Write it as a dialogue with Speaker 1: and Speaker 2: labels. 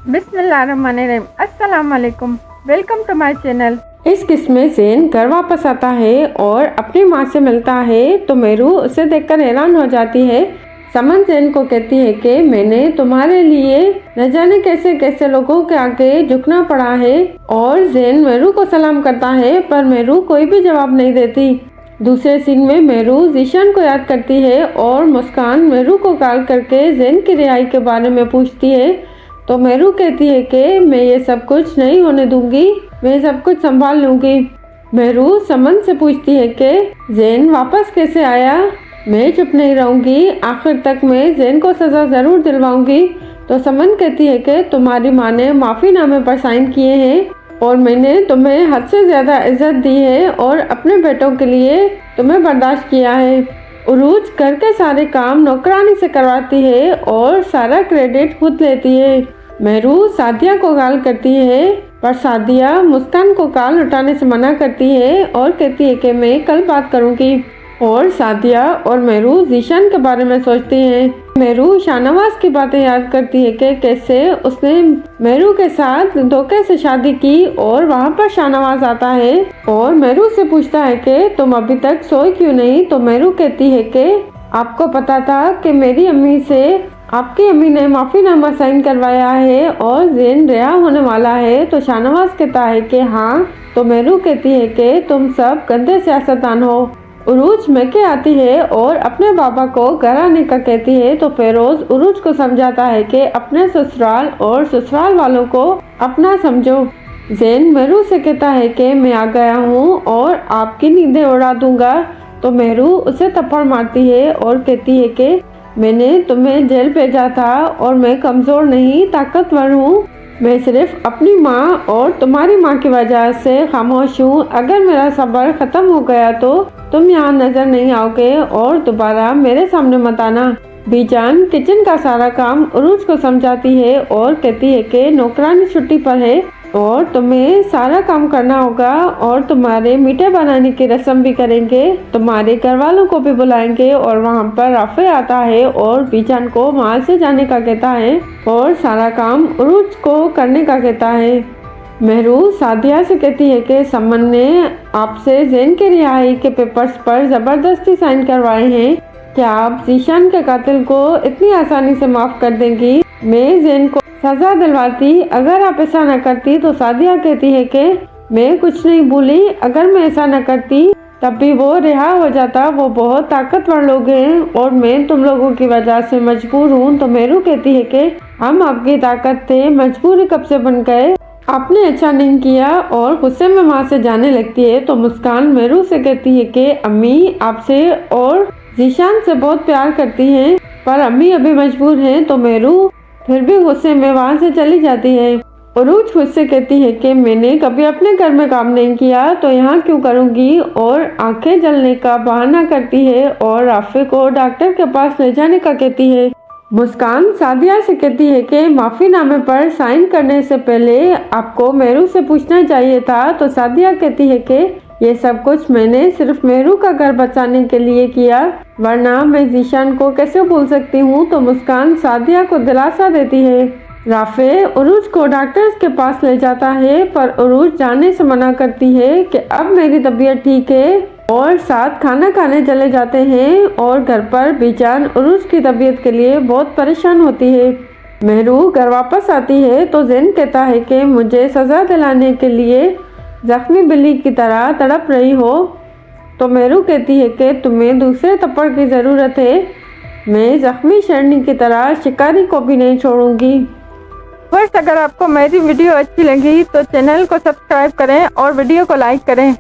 Speaker 1: बिस्मिल्लाहिर्रहमानिर्रहीम। अस्सलाम वालेकुम, वेलकम टू माय चैनल।
Speaker 2: इस किस्म में ज़ेन घर वापस आता है और अपनी माँ से मिलता है तो मेरू उसे देखकर हैरान हो जाती है। समन ज़ेन को कहती है कि मैंने तुम्हारे लिए न जाने कैसे कैसे लोगों के आगे झुकना पड़ा है। और ज़ेन मेरू को सलाम करता है पर मेरू कोई भी जवाब नहीं देती। दूसरे सीन में मेरू जीशान को याद करती है और मुस्कान मेरू को कॉल करके ज़ेन की रिहाई के बारे में पूछती है। तो मेरू कहती है कि मैं ये सब कुछ नहीं होने दूंगी, मैं सब कुछ संभाल लूंगी। मेरू समन से पूछती है कि ज़ेन वापस कैसे आया। मैं चुप नहीं रहूंगी, आखिर तक मैं ज़ेन को सज़ा ज़रूर दिलवाऊंगी। तो समन कहती है कि तुम्हारी माँ ने माफ़ीनामे पर साइन किए हैं और मैंने तुम्हें हद से ज़्यादा इज्जत दी है और अपने बेटों के लिए तुम्हें बर्दाश्त किया है। उरूज घर के सारे काम नौकरानी से करवाती है और सारा क्रेडिट खुद लेती है। मेरू सादिया को कॉल करती है पर सादिया मुस्कान को कॉल उठाने से मना करती है और कहती है कि मैं कल बात करूंगी। और सादिया और मेरू जीशान के बारे में सोचती हैं। मेरू शाहनवाज की बातें याद करती है कि कैसे उसने मेरू के साथ धोखे से शादी की और वहाँ पर शाहनवाज आता है और मेरू से पूछता है कि तुम अभी तक सोई क्यों नहीं। तो मेरू कहती है कि आपको पता था कि मेरी अम्मी से आपकी अम्मी ने माफ़ीनामा साइन करवाया है और ज़ेन रिहा होने वाला है। तो शाहनवाज कहता है कि हाँ। तो मेरू कहती है कि तुम सब गंदे सियासतदान हो। उरूज मैके आती है और अपने बाबा को घर आने का कहती है। तो फेरोज उरूज को समझाता है कि अपने ससुराल और ससुराल वालों को अपना समझो। ज़ेन मेरू से कहता है कि मैं आ गया हूँ और आपकी नींदें उड़ा दूंगा। तो मेरू उसे थप्पड़ मारती है और कहती है कि मैंने तुम्हें जेल भेजा था और मैं कमज़ोर नहीं ताकतवर हूँ। मैं सिर्फ अपनी माँ और तुम्हारी माँ की वजह से खामोश हूँ। अगर मेरा सब्र ख़त्म हो गया तो तुम यहाँ नज़र नहीं आओगे और दोबारा मेरे सामने मत आना। बीजान किचन का सारा काम उरूज को समझाती है और कहती है कि नौकरानी छुट्टी पर है और तुम्हें सारा काम करना होगा और तुम्हारे मीठे बनाने की रस्म भी करेंगे, तुम्हारे घर वालों को भी बुलाएंगे। और वहाँ पर राफे आता है और बीजान को वहाँ से जाने का कहता है और सारा काम उरूज को करने का कहता है। मेहरू सादिया से कहती है कि समन ने आपसे ज़ेन के रिहाई के पेपर्स पर ज़बरदस्ती साइन करवाए हैं। क्या आप जीशान के कातिल को इतनी आसानी से माफ़ कर देंगी। मैं ज़ेन को सज़ा दिलवाती अगर आप ऐसा न करती। तो सादिया कहती है कि मैं कुछ नहीं भूली, अगर मैं ऐसा न करती तब भी वो रिहा हो जाता। वो बहुत ताकतवर लोग हैं और मैं तुम लोगों की वजह से मजबूर हूँ। तो मेरू कहती है कि हम आपकी ताकत थे, मजबूरी कब से बन गए, आपने अच्छा नहीं किया और गुस्से में वहाँ से जाने लगती है। तो मुस्कान मेरू से कहती है कि अम्मी आपसे और जीशान से बहुत प्यार करती हैं पर अम्मी अभी मजबूर हैं। तो मेरू फिर भी गुस्से में वहाँ से चली जाती है। उरूज खुद से कहती है कि मैंने कभी अपने घर में काम नहीं किया तो यहाँ क्यों करूँगी। और आंखें जलने का बहाना करती है और राफे को डॉक्टर के पास ले जाने का कहती है। मुस्कान सादिया से कहती है कि माफ़ीनामे पर साइन करने से पहले आपको मेरू से पूछना चाहिए था। तो सादिया कहती है कि ये सब कुछ मैंने सिर्फ मेरू का घर बचाने के लिए किया, वरना मैं जीशान को कैसे भूल सकती हूँ। तो मुस्कान सादिया को दिलासा देती है। राफे उरूज को डॉक्टर्स के पास ले जाता है पर उरूज जाने से मना करती है कि अब मेरी तबीयत ठीक है और साथ खाना खाने चले जाते हैं। और घर पर बीजान उरूज की तबीयत के लिए बहुत परेशान होती है। मेहरू घर वापस आती है तो ज़ेन कहता है कि मुझे सज़ा दिलाने के लिए जख्मी बिल्ली की तरह तड़प रही हो। तो मेरू कहती है कि तुम्हें दूसरे थप्पड़ की ज़रूरत है, मैं जख्मी शेरनी की तरह शिकारी को भी नहीं छोड़ूंगी।
Speaker 1: बस अगर आपको मेरी वीडियो अच्छी लगी तो चैनल को सब्सक्राइब करें और वीडियो को लाइक करें।